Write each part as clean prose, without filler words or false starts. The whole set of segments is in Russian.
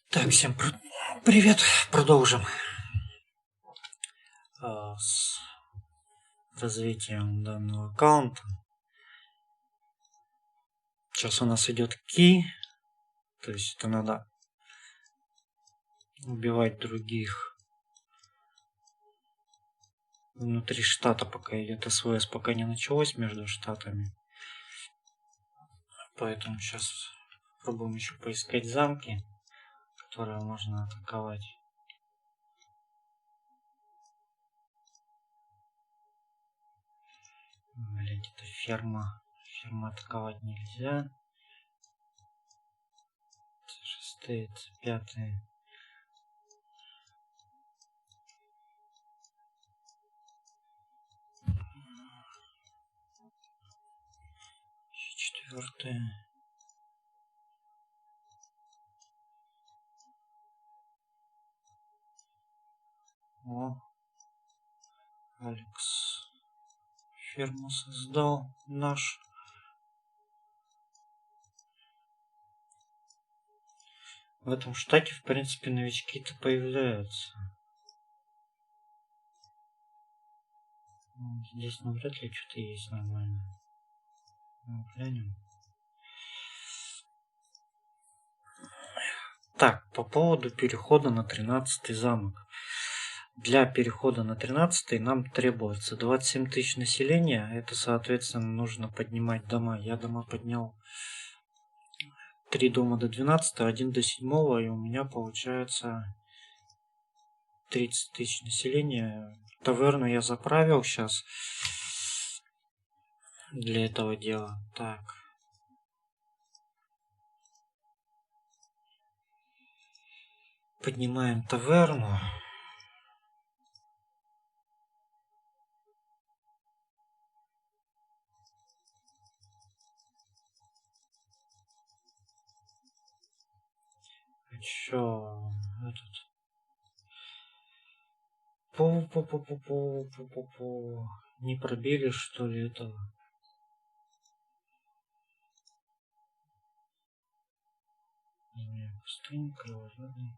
Так, всем привет. Продолжим с развитием данного аккаунта. Сейчас у нас идет key, то есть это надо убивать других внутри штата, пока идет СВС, пока не началось между штатами. Поэтому сейчас пробуем еще поискать замки, которые можно атаковать. Блять, это ферма. Ферма атаковать нельзя. C6, C5. C4. О, Алекс ферму создал наш. В этом штате, в принципе, новички-то появляются. Здесь навряд ли что-то есть нормально. Глянем. Так, по поводу перехода на 13-й замок. Для перехода на 13-й нам требуется 27 тысяч населения. Это, соответственно, нужно поднимать дома. Я дома поднял 3 дома до 12, 1 до 7, и у меня получается 30 тысяч населения. Таверну я заправил сейчас для этого дела. Так. Поднимаем таверну. Еще этот. Не пробили, что ли, этого? Не, пустынь, кровожадный.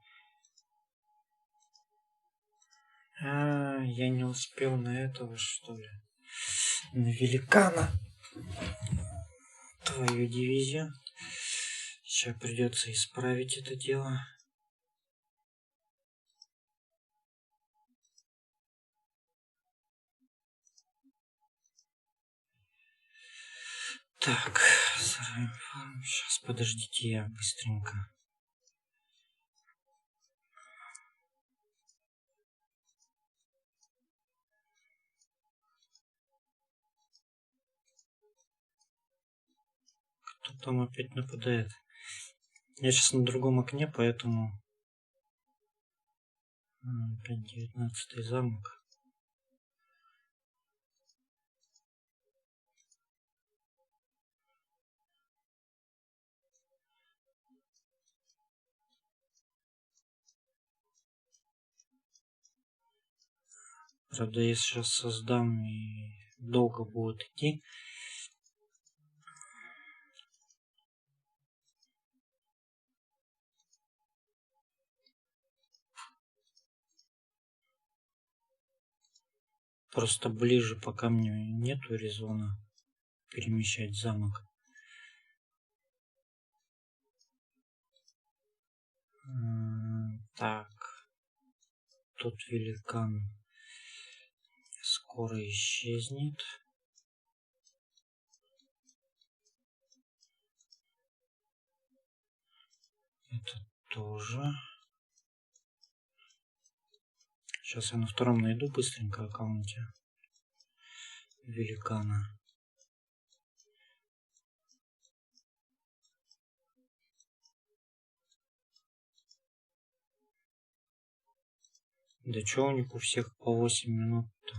Я не успел на этого, что ли? На великана. Твою дивизию. Сейчас придется исправить это дело. Так, сейчас подождите, я быстренько. Кто там опять нападает? Я сейчас на другом окне, поэтому... Опять 19-й замок. Правда, я сейчас создам и долго будет идти. Просто ближе пока мне нету резона перемещать замок. Так. Тут великан скоро исчезнет. Это тоже. Сейчас я на втором найду быстренько аккаунте великана. Да чё у них у всех по 8 минут-то?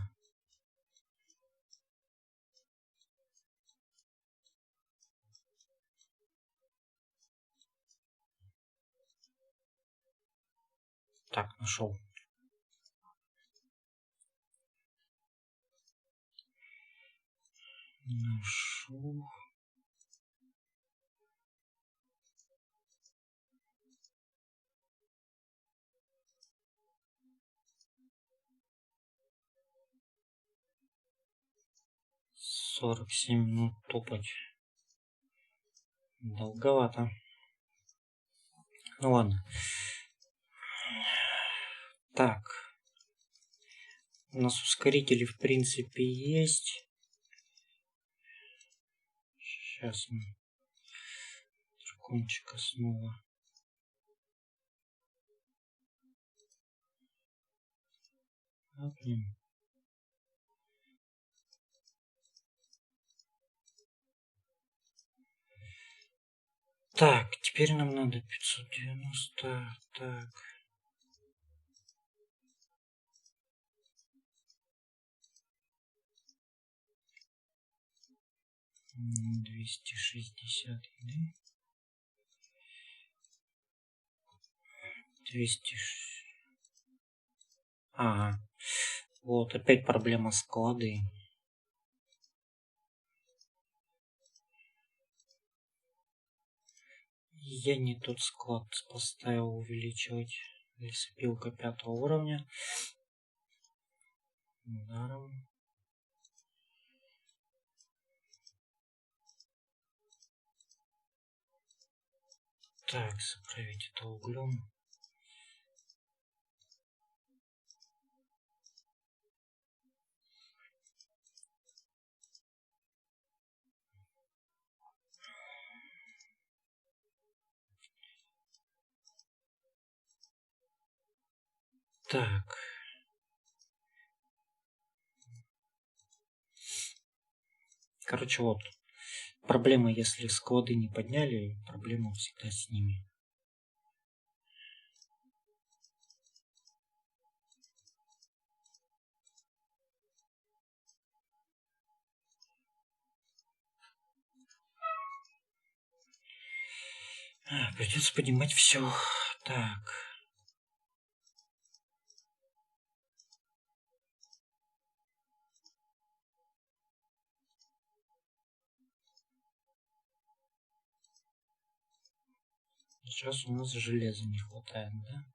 Так, нашел. Нашел. 47 минут топать. Долговато. Ну ладно. Так. У нас ускорители в принципе есть. Сейчас мы дракончика снова. Блин. Так, теперь нам надо 590. Так. — 260 еды. 200. Ага. Вот, опять проблема склады. Я не тот склад поставил увеличивать. Лесопилка 5 уровня. Даром. Так, заправить это углем. Так. Короче, вот. Проблема, если склады не подняли, проблема всегда с ними. Придется поднимать все. Так. Сейчас у нас железа не хватает, да?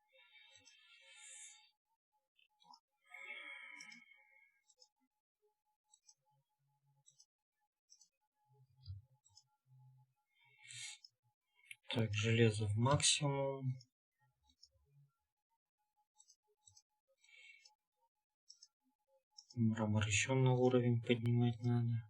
Так, железо в максимум. Мрамор еще на уровень поднимать надо.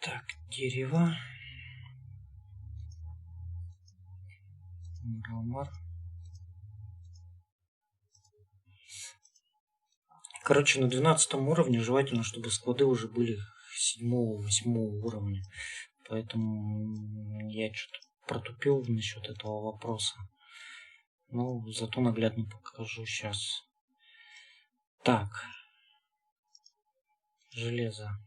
Так, дерево. Мрамор. Короче, на 12 уровне желательно, чтобы склады уже были 7-8 уровня. Поэтому я что-то протупил насчет этого вопроса. Ну, зато наглядно покажу сейчас. Так. Железо.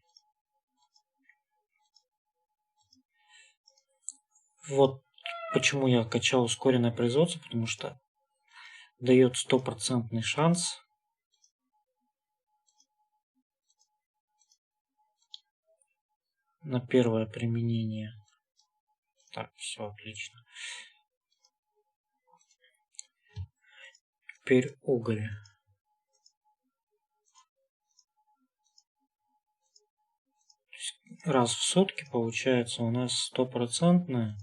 Вот почему я качал ускоренное производство, потому что дает 100% шанс на первое применение. Так, все отлично. Теперь уголь. Раз в сутки получается у нас 100%,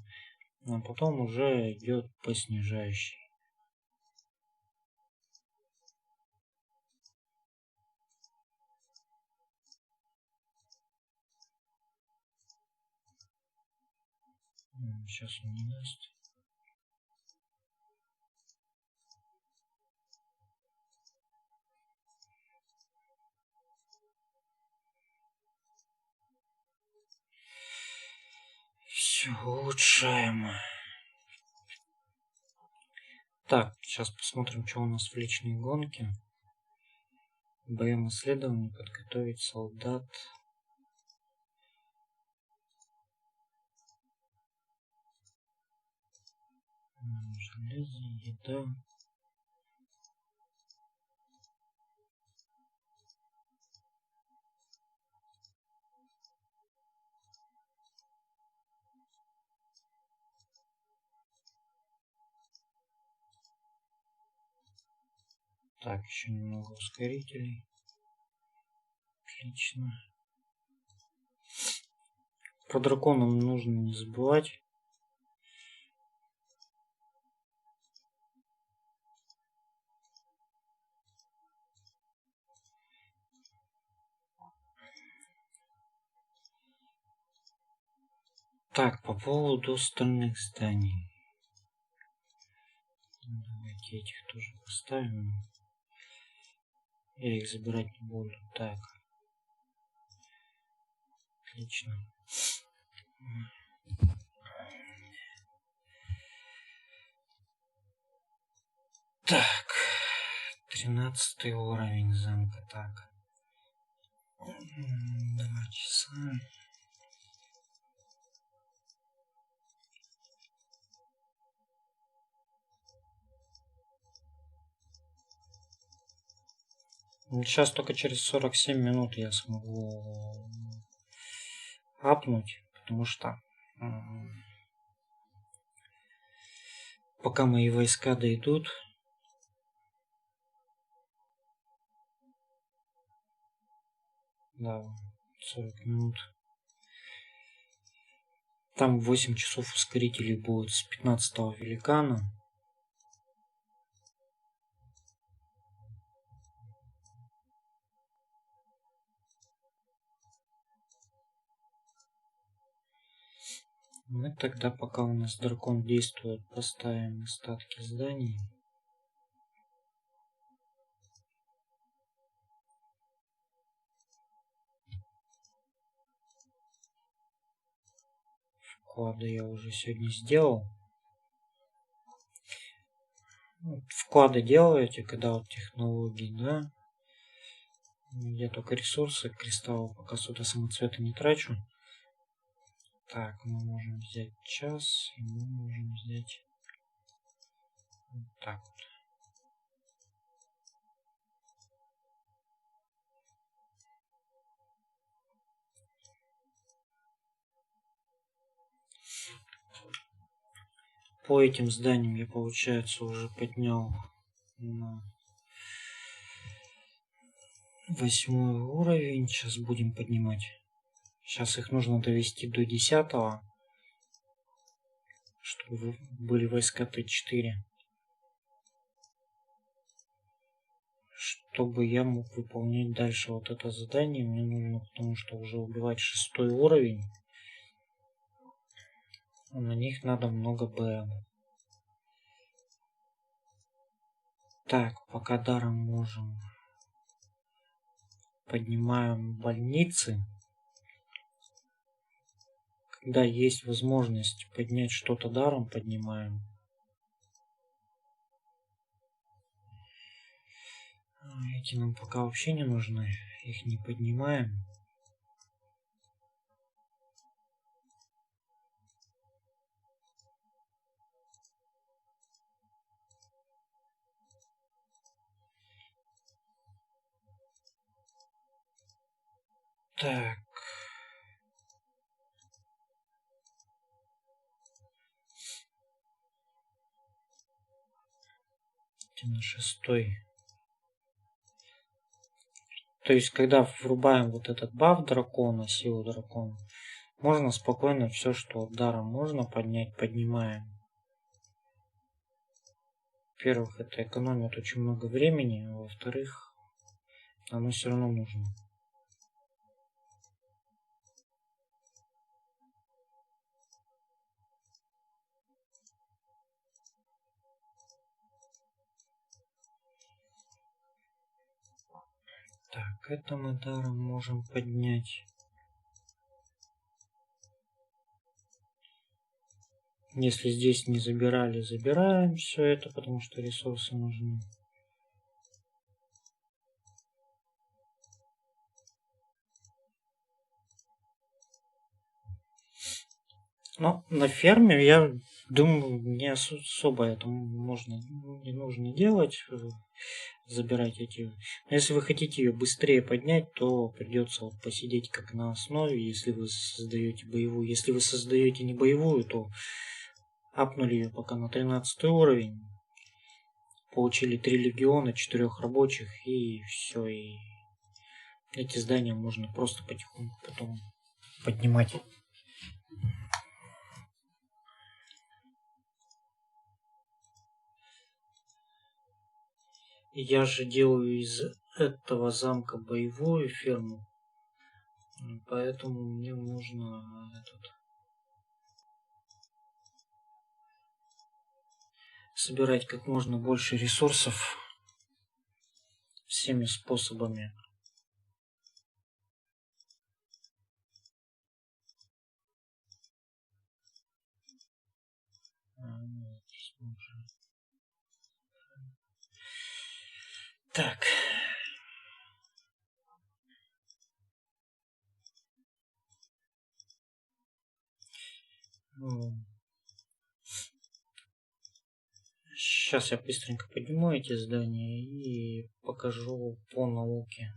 а потом уже идет по снижающей. Сейчас он не даст. Все, улучшаем. Так, сейчас посмотрим, что у нас в личной гонке. БМ исследование, подготовить солдат. Железо, еда. Так, еще немного ускорителей. Отлично. Про дракона нужно не забывать. Так, по поводу остальных зданий. Давайте этих тоже поставим. Я их забирать не буду. Так. Отлично. Так. 13 уровень замка. Так. 2 часа. Сейчас только через 47 минут я смогу апнуть, потому что пока мои войска дойдут, да, 40 минут. Там 8 часов ускорителей будет с 15-го великана. Мы тогда, пока у нас дракон действует, поставим остатки зданий. Вклады я уже сегодня сделал. Вклады делаете, когда вот технологии, да? Я только ресурсы, кристаллы пока сюда самоцветы не трачу. Так, мы можем взять час, и мы можем взять вот так вот. По этим зданиям я, получается, уже поднял на 8 уровень. Сейчас будем поднимать. Сейчас их нужно довести до 10-го, чтобы были войска Т4. Чтобы я мог выполнять дальше вот это задание, мне нужно, потому что уже убивать 6 уровень. А на них надо много БМ. Так, пока даром можем. Поднимаем больницы. Когда есть возможность поднять что-то даром, поднимаем. Эти нам пока вообще не нужны. Их не поднимаем. Так. На 6-й. То есть, когда врубаем вот этот баф дракона, силу дракона, можно спокойно все, что даром можно поднять, поднимаем. Во-первых, это экономит очень много времени, а во-вторых, оно все равно нужно. Так, это мы даром можем поднять. Если здесь не забирали, забираем все это, потому что ресурсы нужны. Но на ферме, я думаю, не особо это не нужно делать, забирать эти. Но если вы хотите ее быстрее поднять, то придется вот посидеть как на основе, если вы создаете боевую. Если вы создаете не боевую, то апнули ее пока на 13 уровень. получили 3 легиона, 4 рабочих, и все. И эти здания можно просто потихоньку потом поднимать. Я же делаю из этого замка боевую ферму, поэтому мне нужно собирать как можно больше ресурсов всеми способами. Так. Сейчас я быстренько подниму эти здания и покажу по науке.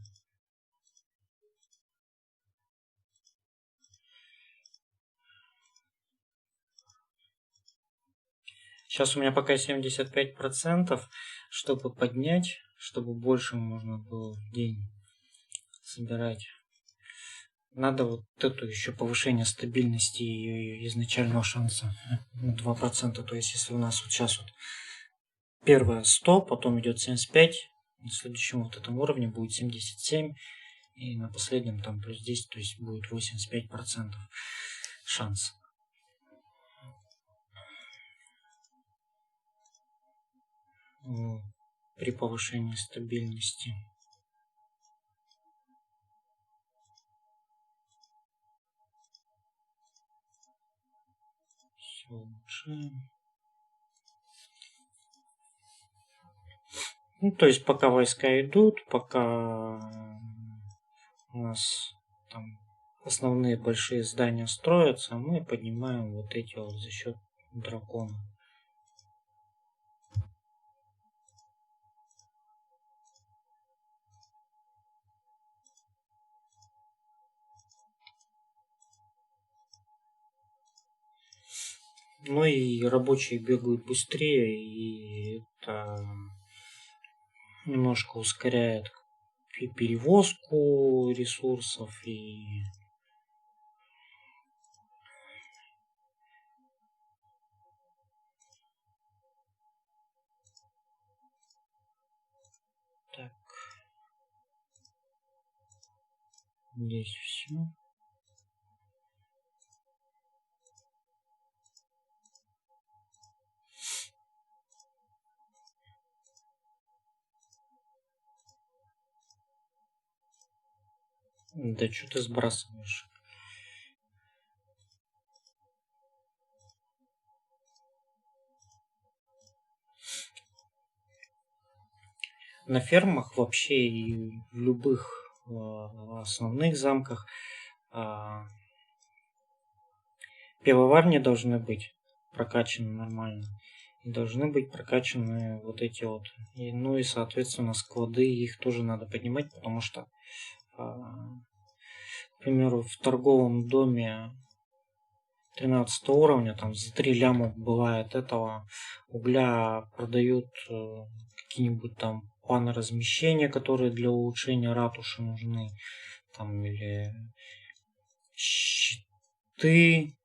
Сейчас у меня пока 75%, чтобы поднять, чтобы больше можно было в день собирать. Надо вот это еще повышение стабильности и изначального шанса на 2%. То есть если у нас вот сейчас вот первое 100, потом идет 75, на следующем вот этом уровне будет 77, и на последнем там плюс 10, то есть будет 85% шанс. При повышении стабильности. Все улучшаем. Ну, то есть пока войска идут, пока у нас там основные большие здания строятся, мы поднимаем вот эти вот за счет дракона. Ну и рабочие бегают быстрее, и это немножко ускоряет и перевозку ресурсов, и так. Здесь все. Да что ты сбрасываешь? На фермах вообще и в любых основных замках пивоварни должны быть прокачаны нормально. И должны быть прокачаны вот эти вот. И, ну и, соответственно, склады, их тоже надо поднимать, потому что, к примеру, в торговом доме 13 уровня, там за 3 ляма бывает этого угля продают какие-нибудь там паноразмещения, которые для улучшения ратуши нужны, там или щиты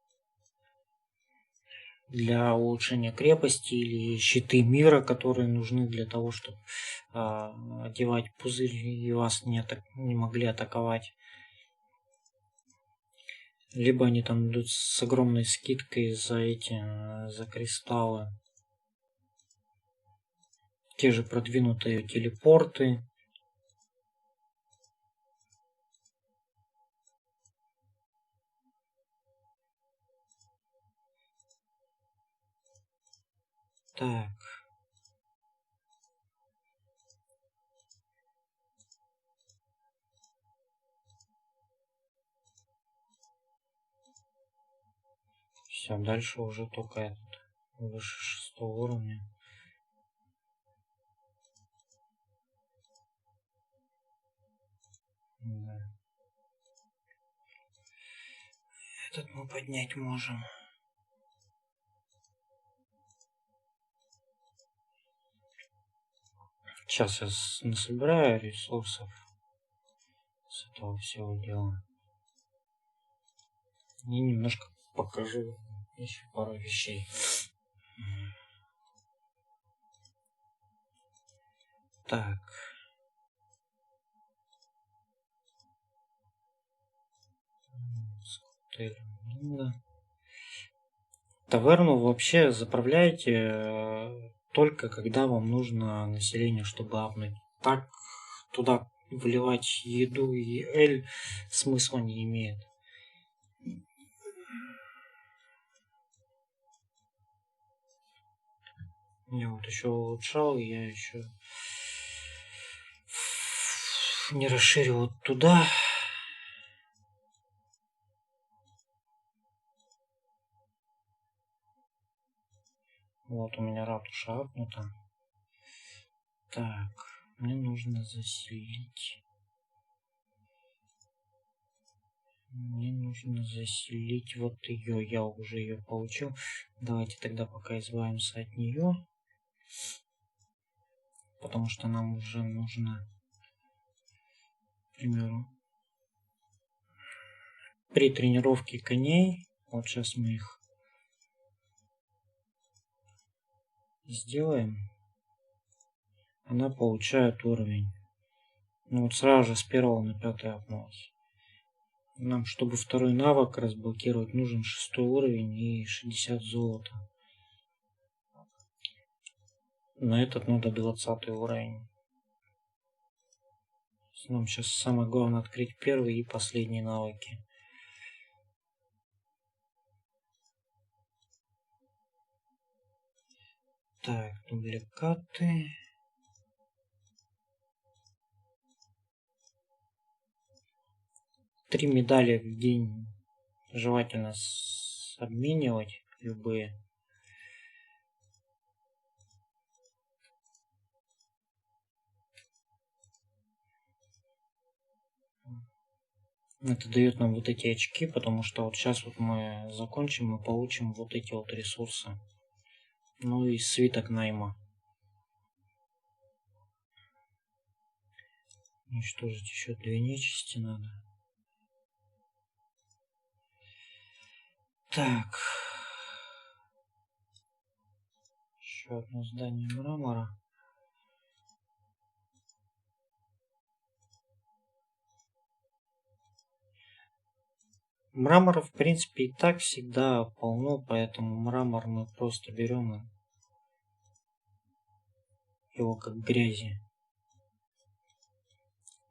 для улучшения крепости, или щиты мира, которые нужны для того, чтобы одевать пузырь и вас не могли атаковать. Либо они там идут с огромной скидкой за кристаллы. Те же продвинутые телепорты. Так. Все, дальше уже только этот, выше 6 уровня. Да. Этот мы поднять можем. Сейчас я насобираю ресурсов с этого всего дела. И немножко покажу еще пару вещей. Так. Таверну вообще заправляете только когда вам нужно население, чтобы апнуть. Так туда вливать еду и эль смысла не имеет. Я вот еще улучшал, я еще не расширил вот туда. Вот у меня ратуша апнута. Так, мне нужно заселить. Мне нужно заселить вот ее. Я уже ее получил. Давайте тогда пока избавимся от нее. Потому что нам уже нужно, к примеру, при тренировке коней. Вот сейчас мы их сделаем. Она получает уровень. Ну вот сразу же с 1 на 5 апнулась. Нам, чтобы второй навык разблокировать, нужен 6 уровень и 60 золота. На этот надо 20 уровень. Нам сейчас самое главное открыть первый и последний навыки. Так, дубликаты. Три медали в день желательно обменивать любые. Это дает нам вот эти очки, потому что вот сейчас вот мы закончим и получим вот эти вот ресурсы. Ну и свиток найма. Уничтожить еще 2 нечисти надо. Так. Еще одно здание мрамора. Мрамора, в принципе, и так всегда полно, поэтому мрамор мы просто берем его как грязи.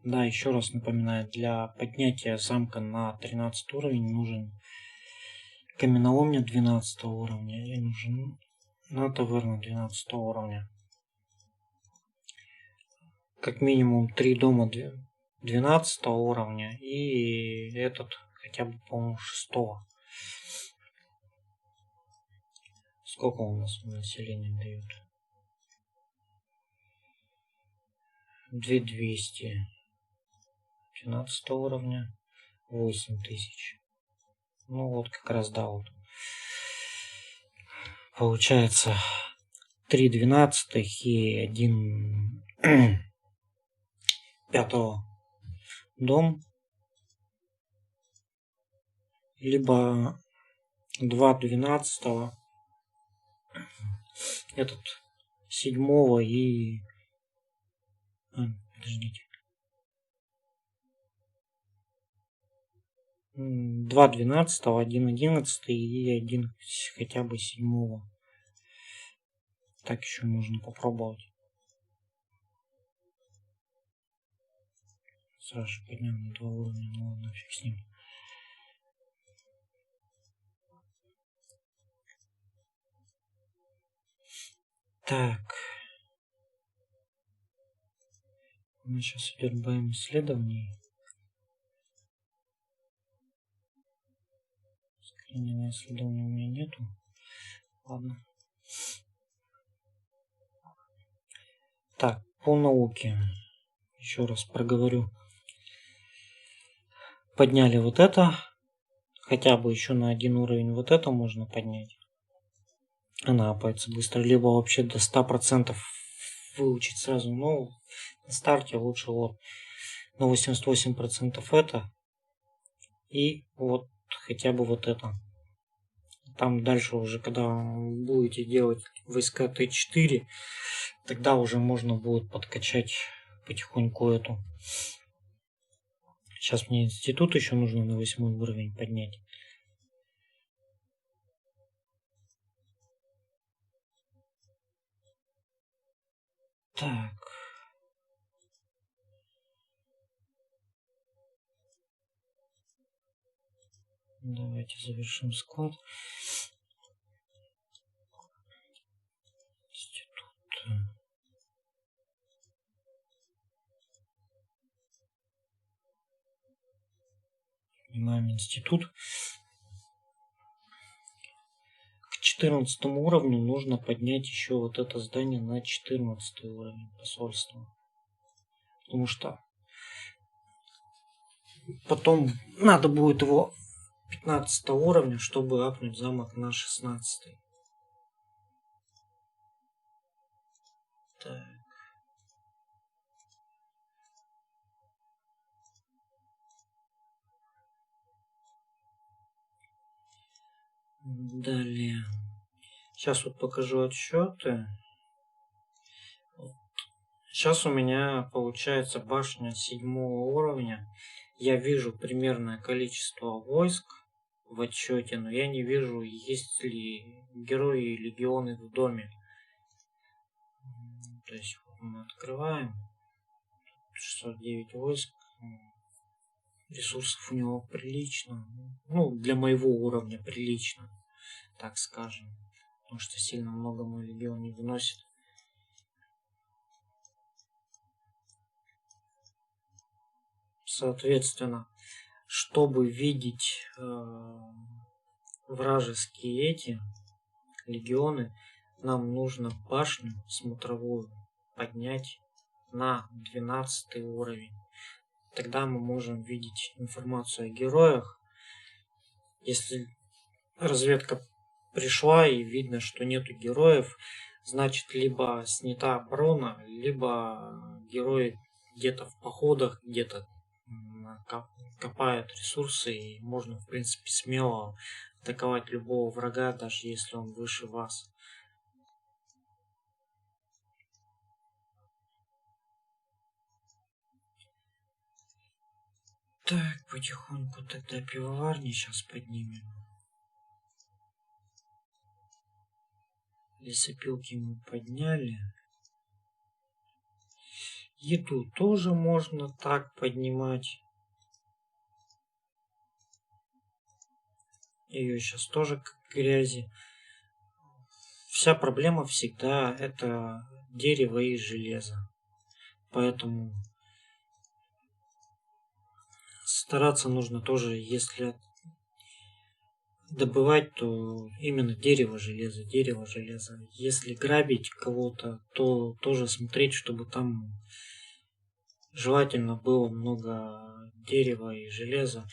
Да, еще раз напоминаю, для поднятия замка на 13 уровень нужен каменоломня 12 уровня и нужен на таверну 12 уровня. Как минимум 3 дома 12 уровня и этот хотя бы, по-моему, 6. Сколько у нас населения дают? 2200. 12 уровня 8000. Ну вот как раз, да, вот. Получается 3 12 и 1 5 дом. Либо 2 12, этот 7 и... подождите. 2 12, 1 11 и 1 хотя бы 7. Так еще можно попробовать. Сразу же подням на 2 уровня, ну ладно, фиг с ним. Так. У нас сейчас идет БМ исследований. Скрининга исследований у меня нету. Ладно. Так, по науке. Еще раз проговорю. Подняли вот это. Хотя бы еще на 1 уровень вот это можно поднять. Она апается быстро. Либо вообще до 100% выучить сразу, но на старте лучше вот на 88% это и вот хотя бы вот это. Там дальше уже, когда будете делать войска Т4, тогда уже можно будет подкачать потихоньку эту. Сейчас мне институт еще нужно на 8 уровень поднять. Так. Давайте завершим склад. Институт. Снимаем институт. К 14 уровню нужно поднять еще вот это здание на 14 уровень посольства. Потому что потом надо будет его 15 уровня, чтобы апнуть замок на 16. Так. Далее. Сейчас вот покажу отсчеты. Сейчас у меня получается башня 7 уровня. Я вижу примерное количество войск в отчете, но я не вижу, есть ли герои и легионы в доме. То есть мы открываем. 609 войск. Ресурсов у него прилично. Ну, для моего уровня прилично, так скажем. Потому что сильно много мой легион не выносит. Соответственно, чтобы видеть вражеские эти легионы, нам нужно башню смотровую поднять на 12 уровень. Тогда мы можем видеть информацию о героях. Если разведка пришла и видно, что нету героев, значит либо снята оборона, либо герои где-то в походах, где-то копают ресурсы, и можно в принципе смело атаковать любого врага, даже если он выше вас. Так, потихоньку тогда пивоварни сейчас поднимем. Лесопилки мы подняли. Еду тоже можно так поднимать. Ее сейчас тоже как грязи. Вся проблема всегда это дерево и железо. Поэтому стараться нужно тоже, если добывать, то именно дерево, железо, дерево, железо. Если грабить кого-то, то тоже смотреть, чтобы там желательно было много дерева и железа.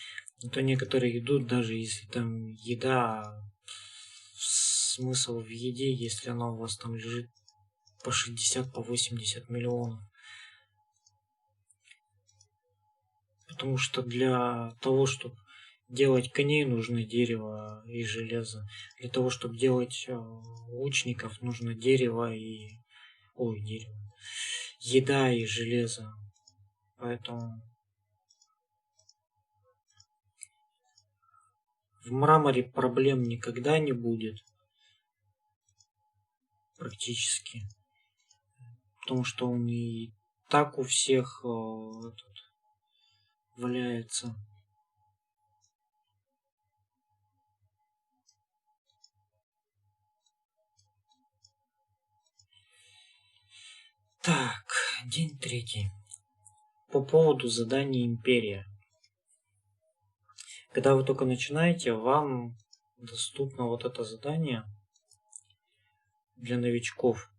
А то некоторые идут, даже если там еда, смысл в еде, если она у вас там лежит по 60, по 80 миллионов. Потому что для того, чтобы делать коней, нужно дерево и железо. Для того, чтобы делать лучников, нужно дерево и... Ой, дерево. Еда и железо. Поэтому в мраморе проблем никогда не будет. Практически. Потому что он и так у всех валяется. Так, день 3. По поводу задания Империя. Когда вы только начинаете, вам доступно вот это задание для новичков.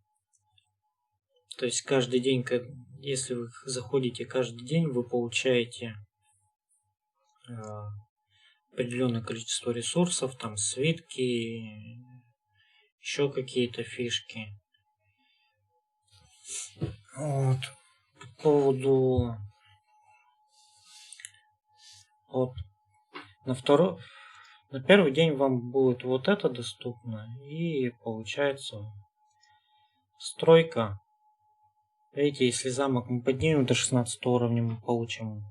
То есть каждый день, если вы заходите каждый день, вы получаете определенное количество ресурсов, там свитки, еще какие-то фишки. Вот. По поводу... Вот. На первый день вам будет вот это доступно. И получается стройка. Видите, если замок мы поднимем до 16 уровня, мы получим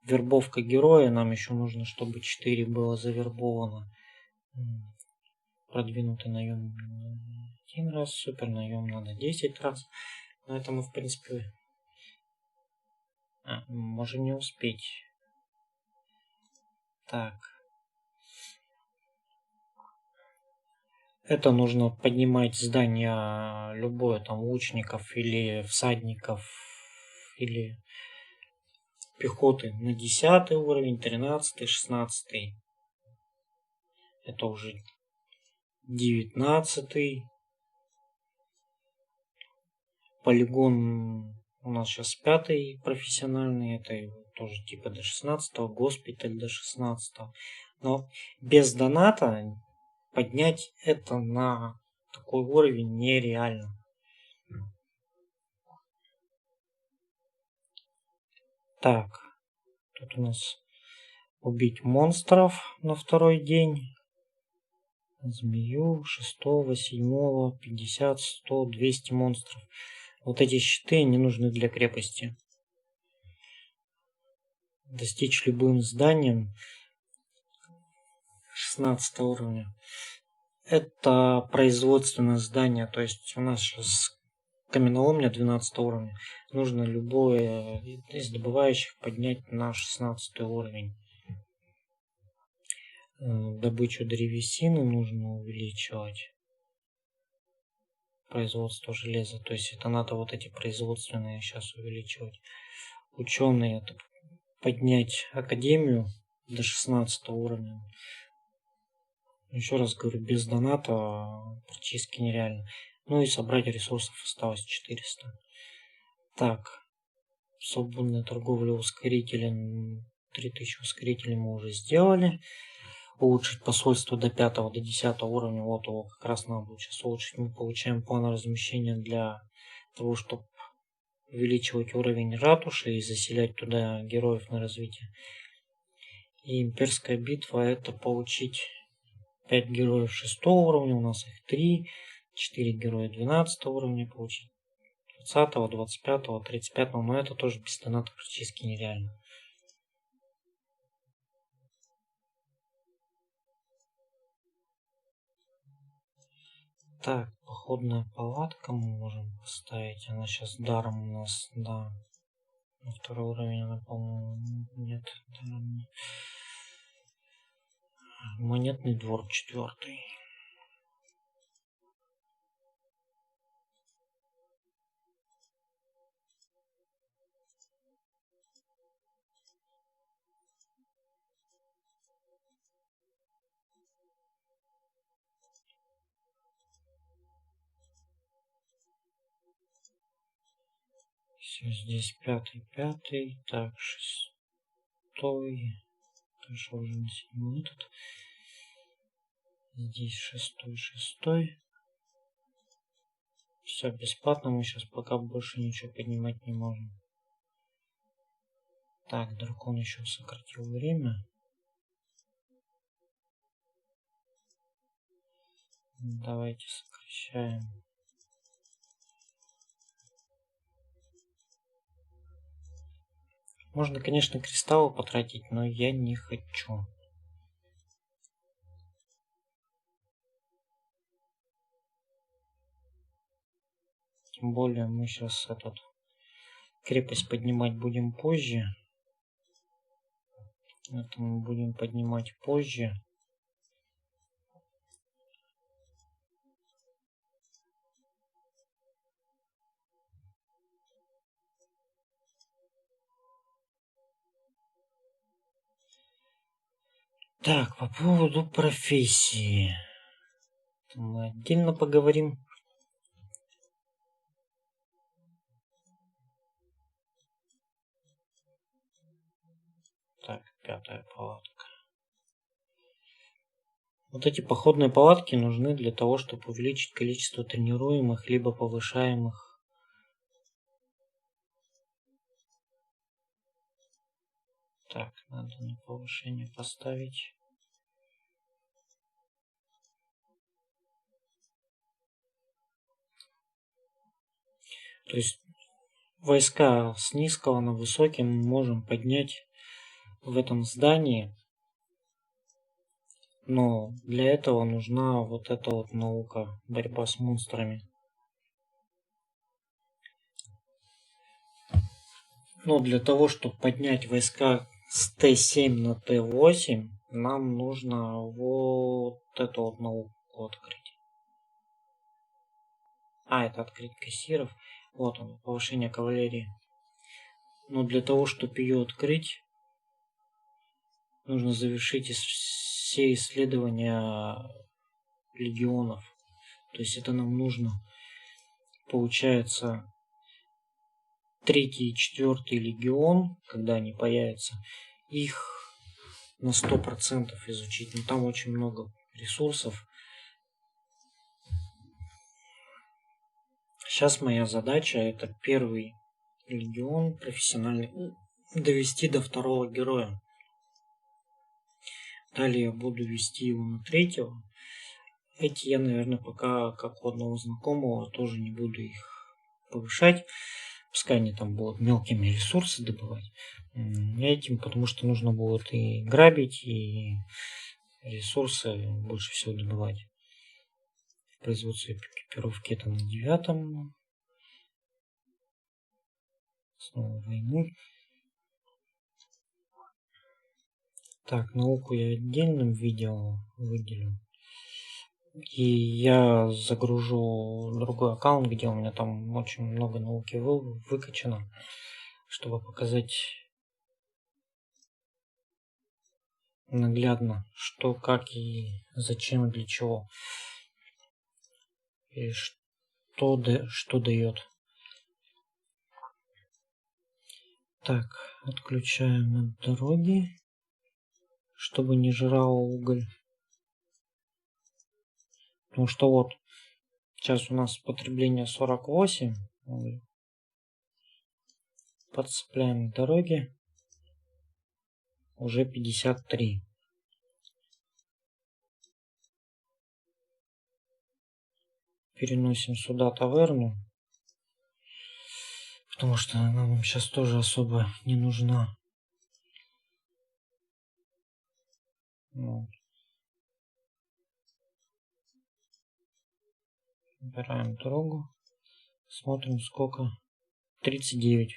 вербовка героя. Нам еще нужно, чтобы 4 было завербовано. Продвинутый наем 1 раз, супер наем надо 10 раз. Но это мы в принципе можем не успеть. Так. Это нужно поднимать здание любое, там лучников или всадников или пехоты на 10 уровень, 13, 16. Это уже 19. Полигон у нас сейчас 5 профессиональный, это тоже типа до 16, госпиталь до 16. Но без доната поднять это на такой уровень нереально. Так, тут у нас убить монстров на второй день. Змею 6, 7, 50, 100, 200 монстров. Вот эти щиты не нужны для крепости. Достичь любым зданием 16 уровня. Это производственное здание. То есть у нас сейчас каменоломня 12 уровня. Нужно любое из добывающих поднять на 16 уровень. Добычу древесины нужно увеличивать. Производство железа. То есть это надо вот эти производственные сейчас увеличивать. Ученые это поднять академию до 16 уровня. Еще раз говорю, без доната практически нереально. Ну и собрать ресурсов осталось 400. Так. Свободная торговля ускорителем. 3000 ускорителей мы уже сделали. Улучшить посольство до 5 до 10 уровня. Вот его как раз надо будет сейчас улучшить. Мы получаем план размещения для того, чтобы увеличивать уровень ратуши и заселять туда героев на развитие. И имперская битва это получить 5 героев 6 уровня. У нас их 3. 4 героя 12 уровня получить. 20, 25, 35. Но это тоже без доната практически нереально. Так, походная палатка мы можем поставить. Она сейчас даром у нас, да. На второй уровень она, по-моему, нет. Монетный двор 4. Все, здесь 5. Так, 6. Хорошо, уже на 7 этот. Здесь 6. Все бесплатно, мы сейчас пока больше ничего поднимать не можем. Так, дракон еще сократил время. Давайте сокращаем. Можно, конечно, кристаллы потратить, но я не хочу. Тем более мы сейчас крепость поднимать будем позже. Это мы будем поднимать позже. Так, по поводу профессии. Мы отдельно поговорим. Так, 5 палатка. Вот эти походные палатки нужны для того, чтобы увеличить количество тренируемых, либо повышаемых Так, надо на повышение поставить. То есть войска с низкого на высокий мы можем поднять в этом здании. Но для этого нужна вот эта вот наука, борьба с монстрами. Но для того, чтобы поднять войска с Т7 на Т8, нам нужно вот эту вот науку открыть. Это открыть кассиров. Вот он, повышение кавалерии. Но для того, чтобы ее открыть, нужно завершить все исследования легионов. То есть это нам нужно, получается, 3-й и 4-й легион, когда они появятся, их на 100% изучить. Но там очень много ресурсов. Сейчас моя задача — это 1-й легион профессиональный довести до 2-го героя. Далее я буду вести его на 3-го. Эти я, наверное, пока как у одного знакомого, тоже не буду их повышать. Пускай они там будут мелкими ресурсы добывать. Этим, потому что нужно будет и грабить, и ресурсы больше всего добывать. В производстве экипировки это на 9-м. Снова войны. Так, науку я отдельным видео выделю. И я загружу другой аккаунт, где у меня там очень много науки выкачано, чтобы показать наглядно, что, как и зачем, для чего. И что дает. Так, отключаем от дороги, чтобы не жрал уголь. Потому что вот сейчас у нас потребление 48. Подцепляем дороги. Уже 53. Переносим сюда таверну. Потому что она нам сейчас тоже особо не нужна. Вот. Выбираем дорогу. Смотрим сколько. 39.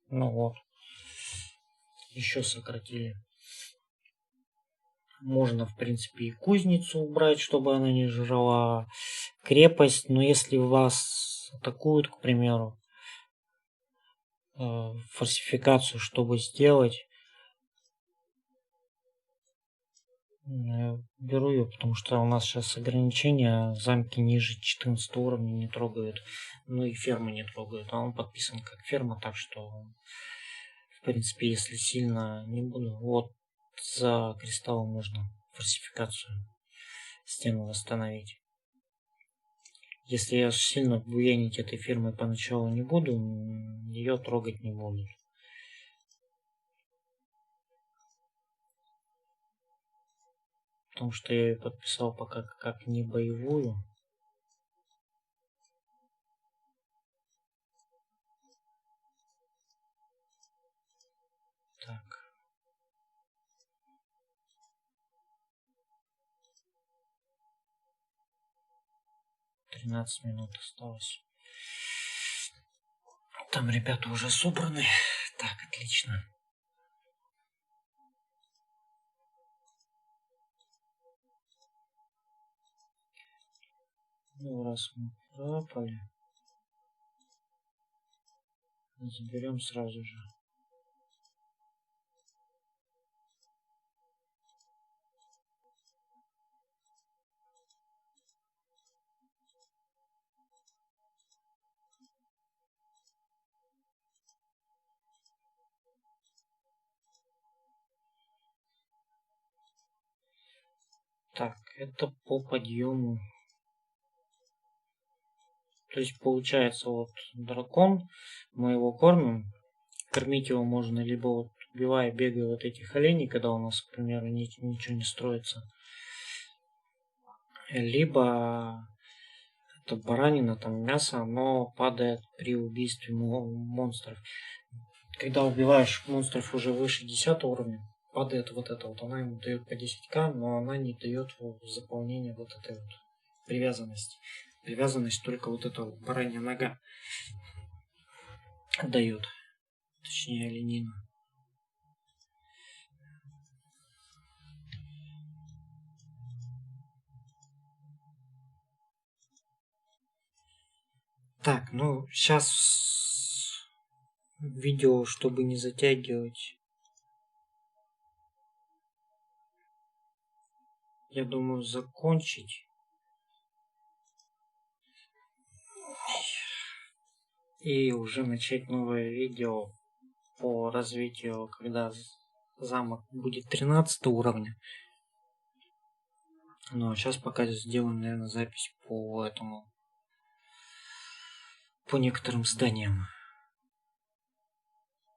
Ну вот. Еще сократили. Можно, в принципе, и кузницу убрать, чтобы она не жрала. Крепость. Но если вас атакуют, к примеру, фальсификацию, чтобы сделать, беру ее, потому что у нас сейчас ограничения, замки ниже 14 уровня не трогают, ну и фермы не трогают, а он подписан как ферма, так что, в принципе, если сильно не буду, вот за кристаллом можно фальсификацию стену восстановить. Если я сильно буянить этой фермой поначалу не буду, ее трогать не буду. Потому что я ее подписал пока как не боевую. Так. 13 минут осталось. Там ребята уже собраны. Так, отлично. Ну, раз мы пропали, заберем сразу же. Так, это по подъему. То есть получается вот дракон, мы его кормим. Кормить его можно либо вот убивая, бегая вот этих оленей, когда у нас, к примеру, ничего не строится. Либо это баранина, там мясо, оно падает при убийстве монстров. Когда убиваешь монстров уже выше 10 уровня, падает вот это вот. Она ему дает по 10к, но она не дает заполнение вот этой вот привязанности. Привязанность только вот эта вот баранья нога дает. Точнее, оленина. Так, ну сейчас видео, чтобы не затягивать, я думаю, закончить. И уже начать новое видео по развитию, когда замок будет 13 уровня. Но сейчас пока сделаем, наверное, запись по некоторым зданиям.